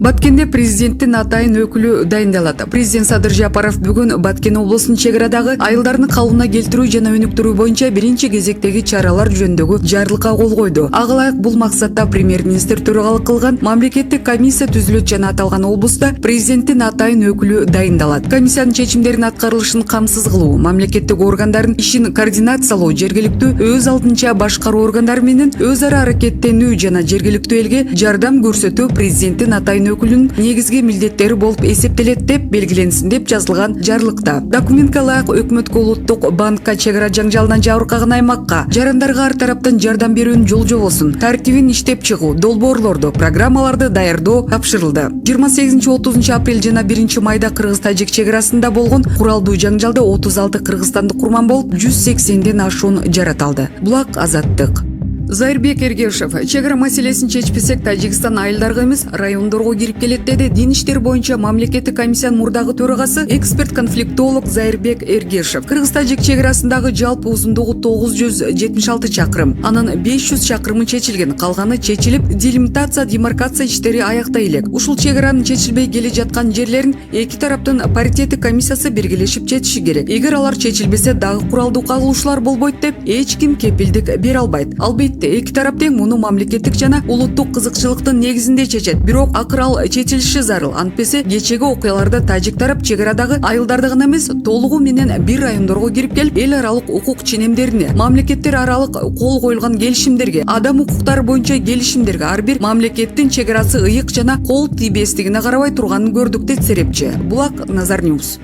Баткенде президенттин атайын өкүлү дайындалат. Президент Садыр Жапаров бүгүн Баткен облусунун чек арадагы айылдарды калыбына келтирүү жана өнүктүрүү боюнча биринчи кезектеги чаралар жөнүндөгү жарлыкка кол койду. Ага ылайык бул максатта премьер-министр төрагалык кылган мамлекеттик комиссия түзүлөт жана аталган облуста президенттин атайын өкүлү дайындалат. Комиссиянын чечимдеринин аткарылышын камсыз кылуу, мамлекеттик органдардын ишин координациялоо, жергиликтүү өз алдынча башкаруу органдары менен өз ара аракеттенүү жана жергиликтүү элге жардам көрсөтүү президенттин атайын өкүлүнүн негизги милдеттери болуп эсептелет деп белгиленсин деп жазылган жарлыкта. Документке ылайык өкмөткө, улуттук банкка, чек ара жаңжалынан жабыркаган аймакка, жарандарга ар тараптан жардам берүүнүн жолжобосун, тартибин иштеп чыгуу, долбоорлорду, программаларды даярдоо тапшырылды. 28-30 апрель жана 1 майда Кыргыз-Тажик чек арасында болгон куралдуу жаңжалда 36 кыргызстандык курман болуп, 180ден ашуун жарат алды. Булак Азаттык. Зайырбек Эргешев: чек ара маселесин чечпесек, Тажикстан айылдарга эмес, райондорго кирип келет деди Дин иштер боюнча мамлекеттик комиссиянын мурдагы төрагасы, эксперт-конфликтолог Зайырбек Эргешев. Кыргыз-Тажик чек арасындагы жалпы узундугу 976 чакырым, анын 500 чакырымы чечилген, калганы чечилип, делимитация, демаркация иштери аяктай элек. Ушул чек аранын чечилбей келе жаткан жерлерин эки тараптын паритеттик комиссиясы биргелешип чечиши керек. Эгер алар чечилбесе, дагы куралдуу кагылышуулар болбойт деп эч ким кепилдик бере албайт. Албетте эки тарап тең муну мамлекеттик жана улуттук кызыкчылыктын негизинде чечет. Бирок акырал чечилиши зарыл. Антпесе кечеги окуяларда тажик тарап чек арадагы айылдарда гана эмес, толугу менен бир райондорго кирип келип, эл аралык укук ченемдерине, мамлекеттер аралык кол коюлган келишимдерге, адам укуктары боюнча келишимдерге ар бир мамлекеттин чек арасы ыйык жана кол тийбестигине карабай турганын көрдүк дейт серепчи. Булак Назар Ньюс.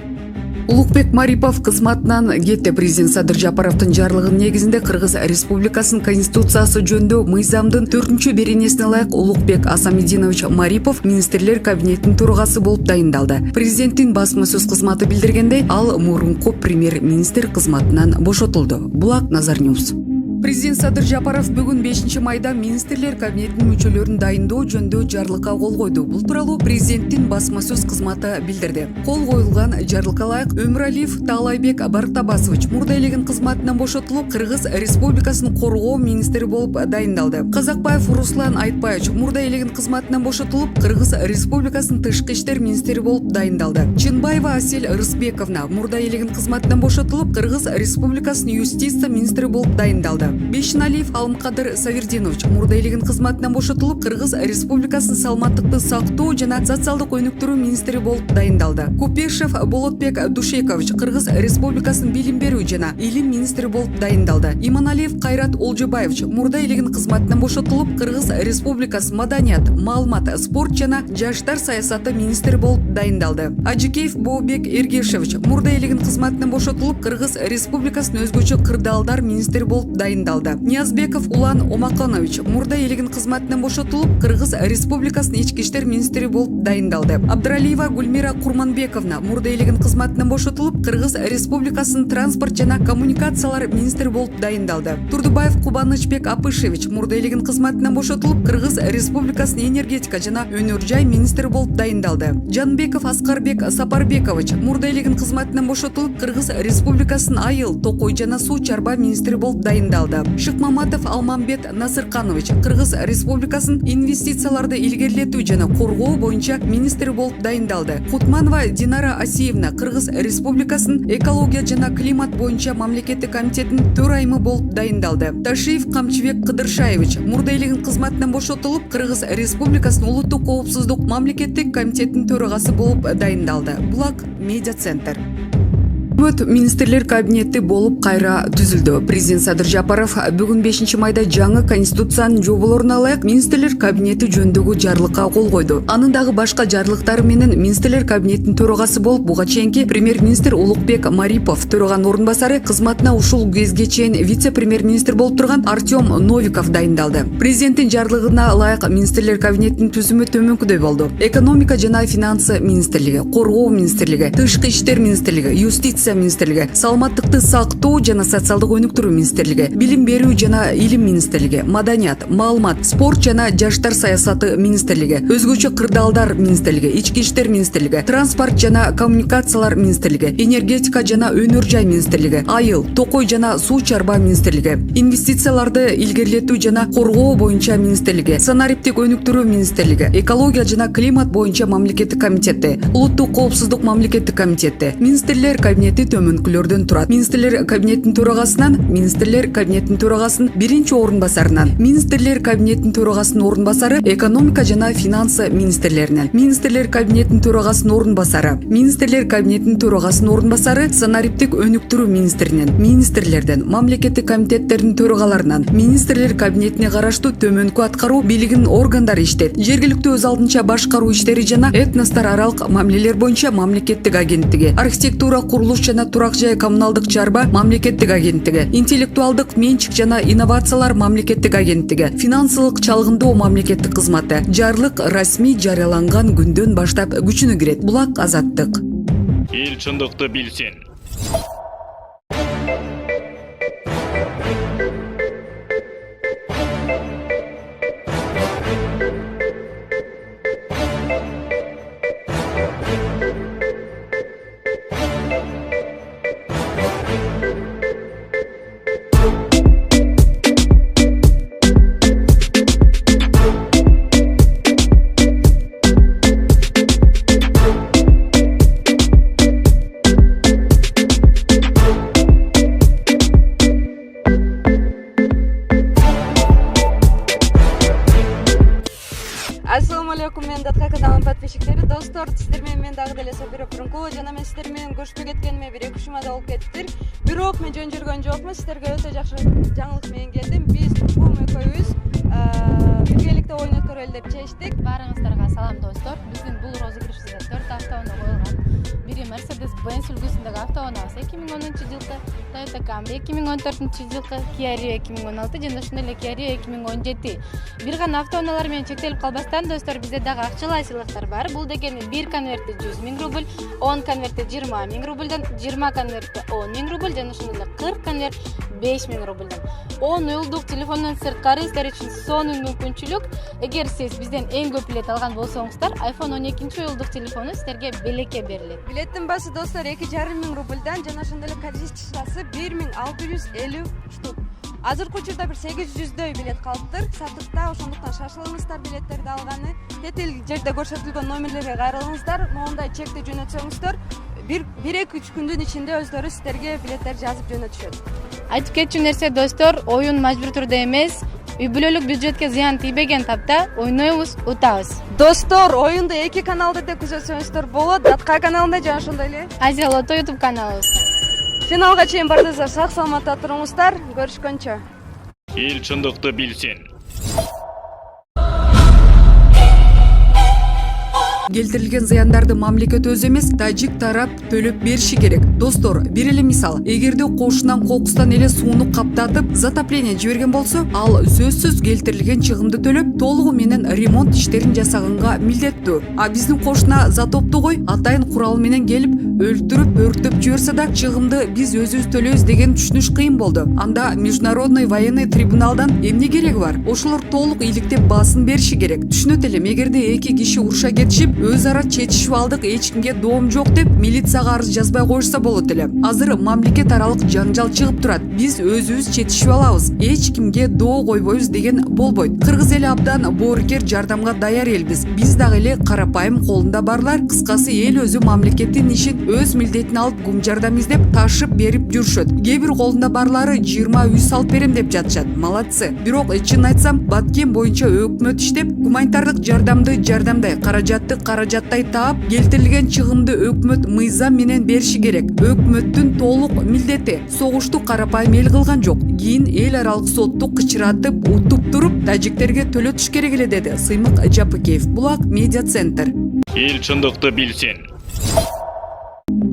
Улукбек Марипов кызматынан кетти. Президент Садыр Жапаровдун жарлыгынын негизинде Кыргыз Республикасынын конституциясы жөнүндө мыйзамдын 4-беренесине ылайык Улукбек Асамидинович Марипов министрлер кабинетинин төрагасы болуп дайындалды. Президенттин басма сөз кызматы билдиргендей, ал мурунку премьер-министр кызматынан бошотулду. Булак Назар Ньюс. Президент Садыр Жапаров бүгүн 5 майда министрлер кабинетинин мүчөлөрүн дайындоо жөнүндө жарлыкка кол койду. Бул тууралуу президенттин басма сөз кызматы билдирди. Кол коюлган жарлыкка ылайык Өмүралиев Таалайбек Бартабасович мурда элегин кызматынан бошотулуп, Кыргыз Республикасынын коргоо министри болуп дайындалды. Казакбаев Руслан Айтбаевич мурда элегин кызматынан бошотулуп, Кыргыз Республикасынын тышкы иштер министри болуп дайындалды. Чынбаева Асель Рысбековна мурда элегин кызматынан бошотулуп, Кыргыз Республикасынын юстиция министри болуп дайындалды. Бешиналиев Алмкадыр Савердинович мурда элегин кызматынан бошотулуп, Кыргыз Республикасынын саламаттыкты сактоо жана социалдык өнүктүрүү министри болуп дайындалды. Купешев Болотбек Душекович Кыргыз Республикасынын билим берүү жана илим министри болуп дайындалды. Иманалиев Кайрат Олжобаевич мурда элегин кызматынан бошотулуп, Кыргыз Республикасынын маданият, маалымат, спорт жана жаштар саясаты министри болуп дайындалды. Ажикеев Бообек Эргешевич мурда элегин кызматынан бошотулуп, Кыргыз Республикасынын өзгөчө кырдаалдар министри болуп дайындалды. Ниязбеков Улан Омаканович мурда элегин кызматынан бошотулуп, Кыргыз Республикасынын ички иштер министри болуп дайындалды. Абдралиева Гульмира Курманбековна мурда элегин кызматынан бошотулуп, Кыргыз Республикасынын транспорт жана коммуникациялар министри болуп дайындалды. Турдубаев Кубанычбек Апышевич мурда элегин кызматынан бошотулуп, Кыргыз Республикасынын энергетика жана өнөр жай министри болуп дайындалды. Жанбеков Аскарбек Сапарбекович мурда элегин кызматынан бошотулуп, Кыргыз Республикасынын айыл, токой жана суу чарба министри болуп дайындалды. Шыкмаматов Алмамбет Насырканович Кыргыз Республикасынын инвестицияларды илгерилетүү жана коргоо боюнча министри болуп дайындалды. Кутманова Динара Асиевна Кыргыз Республикасынын экология жана климат боюнча мамлекеттик комитетинин төрайымы болуп дайындалды. Ташиев Камчыбек Кыдыршаевич мурда элегин кызматынан бошотулуп, Кыргыз Республикасынын улуттук коопсуздук мамлекеттик комитетинин төрагасы болуп дайындалды. Булак Медиа Центр. Министрлер кабинети болуп кайра түзүлдү. Президент Садыр Жапаров бүгүн 5 майда жаңы конституциянын жоболоруна ылайык министрлер кабинети жөнүндөгү жарлыкка кол койду. Анын дагы башка жарлыктары менен министрлер кабинетинин төрагасы болуп, буга чейинки премьер-министр Улукбек Марипов, төраганын орун басары, кызматына ушул кезге чейин вице-премьер-министр болуп турган Артем Новиков дайындалды. Президенттин жарлыгына ылайык министрлер кабинетинин түзүмү төмөнкүдөй болду. Экономика жана финансы министрлиги, коргоо министрлиги, тышкы иштер министрлиги, юстиция полиция министрлиги, саламаттыкты сактоо жана социалдык өнүктүрүү министрлиги, билим берүү жана илим министрлиги, маданият, маалымат, спорт жана жаштар саясаты министрлиги, өзгөчө кырдаалдар министрлиги, ички иштер министрлиги, транспорт жана коммуникациялар министрлиги, энергетика жана өнөр жай министрлиги, айыл, токой жана суу чарба министрлиги, инвестицияларды илгерилетүү жана коргоо боюнча министрлиги, санариптик өнүктүрүү министрлиги, экология жана климат боюнча мамлекеттик комитети, улуттук коопсуздук мамлекеттик комитети. Министрлер кабинети төмөнкүлөрдөн турат. Министрлер кабинетинин төрагасынан, министрлер кабинетинин төрагасынын биринчи орун басарынан, министрлер кабинетинин төрагасынын орун басары экономика жана финансы министрлеринен, министрлер кабинетинин төрагасынын орун басары, министрлер кабинетинин төрагасынын орун басары санариптик өнүктүрүү министринен, министрлерден, мамлекеттик комитеттердин төрагаларынан, министрлер кабинетине караштуу төмөнкү аткаруу бийлигинин органдары иштейт. Жергиликтүү өз алдынча башкаруу иштери жана этностор аралык мамилелер боюнча мамлекеттик агенттиги, архитектура, курулуш жана турак жай коммуналдык чарба мамлекеттик агенттиги, интеллектуалдык менчик жана инновациялар мамлекеттик агенттиги, финансылык чалгындоо мамлекеттик кызматы. Жарлык расмий жарыяланган күндөн баштап күчүнө кирет. Булак азаттык. Эл чындыкты билсин. Assalamu alaikum, men Датка каналынын подписчиктери, достор, сиздер менен мен дагы деле Сабира Пурункулова жана мен сиздер менен көрүшпөй кеткениме бир 2 жумада болуп кетиптир. Бирок мен жөн жүргөн жокмун, сиздерге өтө жакшы жаңылык менен келдим. Биз Тургун экөөбүз биргеликте оюн өткөрөлү деп чечтик. Баарыңыздарга салам достор. Биздин бул розыгрышыбызда 4 автоунаа коюлган. Бири Mercedes-Benz үлгүсүндөгү автоунаабыз 2010-жылкы, Toyota Camry 2014-жылкы, Kia Rio 2016 жана ошондой эле Kia Rio 2017. Бир гана автоунаалар менен чектелип калбастан достор, бизде дагы акчалай сыйлыктар бар. Бул дегени 1 конвертте 100 000 рубль, 10 конвертте 20 000 рубльдан, 20 конвертте 10 000 рубль жана ошондой эле 40 конверт 5 000 рубльдан. 10 уюлдук телефондон сырткары сиздер үчүн сонун мүмкүнчүлүк. Эгер сиз бизден эң көп билет алган болсоңуздар, iPhone 12 уюлдук телефону сиздерге белекке берилет. Билеттин баасы достор 2,5 000 рубльдан жана ошондой эле количествосы 1650 штук. Азыркы учурда бир 800дөй билет калыптыр сатыкта, ошондуктан шашылыңыздар билеттерди алганы. Тет эл жерде көрсөтүлгөн номерлерге кайрылыңыздар. Моундай чекти жөнөтсөңүздөр 1-2-3 күндүн ичинде өздөрү сиздерге билеттер жазып жөнөтүшөт. Айтып кетчү нерсе достор, оюн мажбур түрдө эмес, үй бүлөлүк бюджетке зыян тийбеген тапта ойнойбуз, утабыз. Достор, оюнду 2 каналда да күзөтсөңүздөр болот. Датка каналында жана ошондой эле Азия Лото YouTube каналыбызда. Финалга чейин бардыңыздар, сак саламатта туруңуздар. Көрүшкөнчө. Эл чындыкты билсин. Келтирилген зыяндарды мамлекет өзү эмес, тажик тарап төлөп бериши керек. Достор, бир эле мисал, эгерде кошунан кокустан эле сууну каптатып, затопление жиберген болсо, ал сөзсүз келтирилген чыгымды төлөп, толугу менен ремонт иштерин жасаганга милдеттүү. А биздин кошуна затопту кой, атайын курал менен келип, өлтүрүп, өртөп жиберсе да, чыгымды биз өзүбүз төлөйбүз деген түшүнүш кыйын болду. Анда Международный военный трибуналдан эмне кереги бар? Ошолор толук иликтеп баасын бериши керек. Түшүнөт элем, эгерде 2 киши уруша кетишип, өз ара чечишип алдык, эч кимге доом жок деп милицияга арыз жазбай коюшса болот эле. Азыр мамлекет аралык жанжал чыгып турат. Биз өзүбүз чечишип алабыз. Эч кимге доо койбойбуз деген болбойт. Кыргыз эли абдан боорукер жардамга даяр элбиз. Биз дагы эле карапайым колунда барлар, кыскасы эл өзү мамлекеттин ишин өз милдетине алып гум жардам издеп ташып берип жүрүшөт. Кээ бир колунда барлары 20 үй салып берем деп жатышат. Молодцы. Бирок чын айтсам, Баткен боюнча өкмөт иштеп, гуманитардык жардамды жардамдай, каражаттай таап, келтирилген чыгымды өкмөт мыйзам менен бериши керек. Өкмөттүн толук милдети. Согушту карапайым эл кылган жок. Кийин эл аралык сотту кычыратып, утуп туруп, тажиктерге төлөтүш керек эле деди Сыймык Жапыкеев. Булак медиа центр. Эл чындыкты билсин.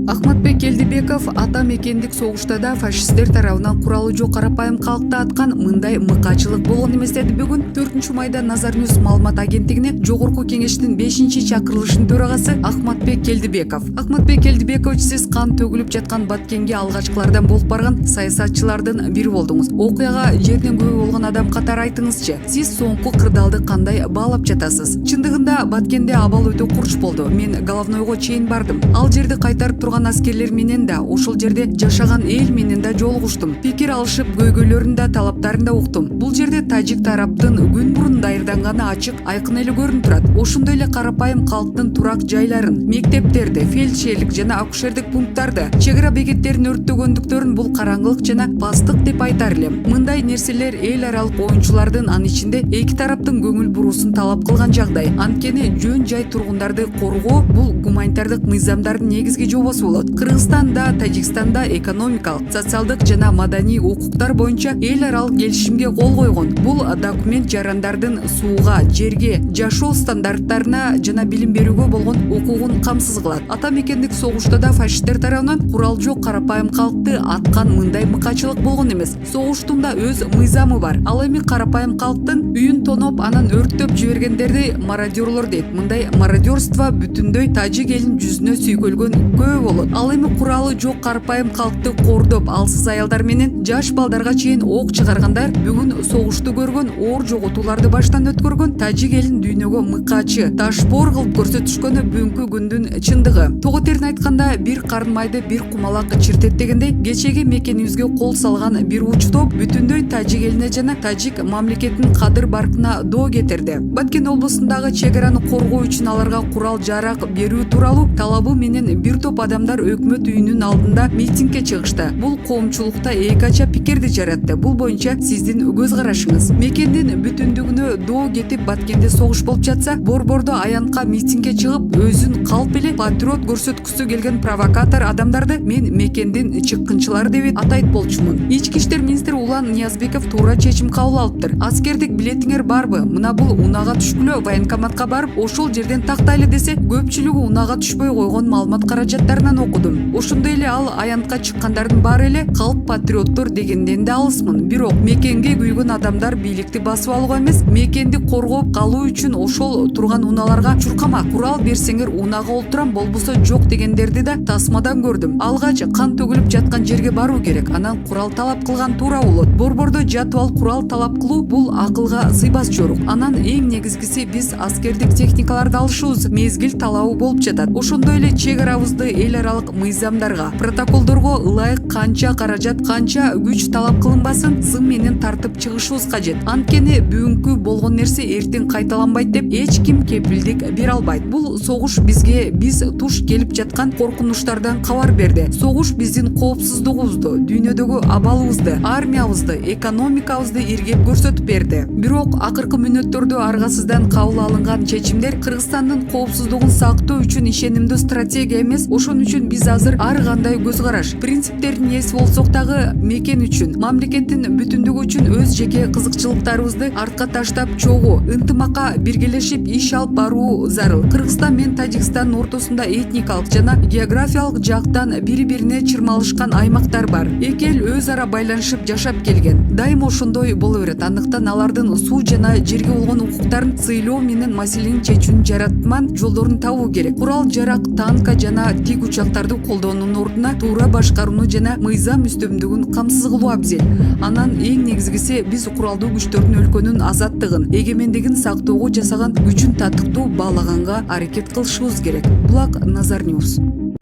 Ахматбек Келдибеков ата мекендик согушта да фашисттер тарабынан куралы жок карапайым калкты аткан мындай мыкачылык болгон эмес деди бүгүн 4 майда Назар Ньюс маалымат агенттигине жогорку кеңештин 5-чакырылышынын төрагасы Ахматбек Келдибеков. Ахматбек Келдибекович, сиз кан төгүлүп жаткан Баткенге алгачкылардан болуп барган саясатчылардын бири болдуңуз. Окуяга жерден көбү болгон адам катары айтыңызчы. Сиз соңку кырдаалды кандай баалап жатасыз? Чындыгында Баткенде абал өтө курч болду. Мен Головнойго чейин бардым. Ал жерди кайтарып турган аскерлер менен да, ошол жерде жашаган эл менен да жолугуштум. Пикир алышып, көйгөйлөрүн да, талаптарын да уктум. Бул жерде тажик тараптын күн мурун даярданганы ачык, айкын эле көрүнүп турат. Ошондой эле карапайым калктын турак жайларын, мектептерди, фельдшерлик жана акушердик пункттарды, чек ара бекеттерин өрттөгөндүктөрүн бул караңгылык жана пастык деп айтар элем. Мындай нерселер эл аралык оюнчулардын, анын ичинде эки тараптын көңүл буруусун талап кылган жагдай. Анткени жөн жай тургундарды коргоо бул гуманитардык мыйзамдардын негизги жобосу болот. Кыргызстанда, Тажикстанда экономикалык, социалдык жана маданий укуктар боюнча эл аралык келишимге кол койгон. Бул документ жарандардын сууга, жерге, жашоо стандарттарына жана билим берүүгө болгон укугун камсыз кылат. Ата мекендик согушта да фашисттер тарабынан курал жок карапайым калкты аткан мындай мыкачылык болгон эмес. Согуштун да өз мыйзамы бар. Ал эми карапайым калктын үйүн тоноп, анан өрттөп жибергендерди мародёрлор дейт. Мындай мародёрство бүтүндөй тажик элин жүзүнө сүйкөлгөн көп болот. Ал эми куралы жок карапайым калкты кордоп, алсыз аялдар менен жаш балдарга чейин ок чыгаргандар бүгүн согушту көргөн, оор жоготууларды баштан өткөргөн тажик элин дүйнөгө мыкачы, ташпор кылып көрсөтүшкөнү бүгүнкү күндүн чындыгы. Того терин айтканда, бир карын майды бир кумалак чиртет дегендей, кечеги мекенибизге кол салган бир учтоп бүтүндөй тажик элине жана тажик мамлекетинин кадыр баркына доо кетирди. Баткен облусундагы чек араны коргоо үчүн аларга курал жарак берүү тууралуу талабы менен бир топ адамдар өкмөт үйүнүн алдында митингге чыгышты. Бул коомчулукта эки ача пикирди жаратты. Бул боюнча сиздин көз карашыңыз. Мекендин бүтүндүгүнө доо кетип Баткенде согуш болуп жатса, борбордо аянтка митингге чыгып, өзүн калп эле патриот көрсөткүсү келген провокатор адамдарды мен мекендин чыккынчылары деп атайт болчумун. Ички иштер министри Улан Ниязбеков туура чечим кабыл алыптыр. Аскердик билетиңер барбы? Мына бул унага түшкүлө военкоматка барып, ошол жерден тактайлы десе, көпчүлүгү унага түшпөй койгон маалымат каражаттарынан окудум. Ошондой эле ал аянтка чыккандардын баары эле калп патриоттор дегенден да алысмын. Бирок мекенге күйгөн адамдар бийликти басып алууга эмес, мекенди коргоп калуу үчүн ошол турган унааларга чуркама, курал берсеңер унага олтурам, болбосо жок дегендерди да тасмадан көрдүм. Алгач кан төгүлүп жаткан жерге баруу керек, анан курал талап кылган туура болот. Борбордо жатып алып курал талап кылуу бул акылга сыйбас жорук. Анан эң негизгиси биз аскердик техникаларды алышыбыз мезгил талабы болуп жатат. Ошондой эле чек арабызды эл аралык мыйзамдарга, протоколдорго ылайык канча каражат, канча күч талап кылынбасын, зым менен тартып чыгышыбыз кажет. Анткени бүгүнкү болгон нерсе эртең кайталанбайт деп эч ким кепилдик бере албайт. Бул согуш бизге биз туш келип жаткан коркунучтардан кабар берди. Согуш биздин коопсуздугубузду, дүйнөдөгү абалыбызды, армиябызды, экономикабызды иргеп көрсөтүп берди. Бирок акыркы мүнөттөрдө аргасыздан кабыл алынган чечимдер Кыргызстандын коопсуздугун сактоо үчүн ишенимдүү стратегия эмес. Ошон үчүн биз азыр ар кандай көз караш, принциптердин ээси болсок дагы мекен үчүн, мамлекеттин бүтүндүгү үчүн өз жеке кызыкчылыктарыбызды артка таштап, чогуу, ынтымакка биргелешип иш алып баруу зарыл. Кыргызстан менен Тажикстандын ортосунда этникалык жана географиялык жактан бири-бирине чырмалышкан аймактар бар. Эки эл өз ара байланышып жашап келген. Дайыма ошондой боло берет. Андыктан алардын суу жана жерге болгон укуктарын сыйлоо менен маселенин чечүүнүн жаратман жолдорун табуу керек. Курал жарак, танка жана тик учактарды колдоонун ордуна туура башкарууну жана мыйзам үстөмдүгүн камсыз кылуу абзел. Анан эң негизгиси биз куралдуу күчтөрдүн өлкөнүн азаттыгын, эгемендигин сактоого жасаган күчүн татыктуу баалаганга аракет кылышыбыз керек. Булак Назар Ньюс.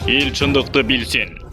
Эл чындыкты билсин.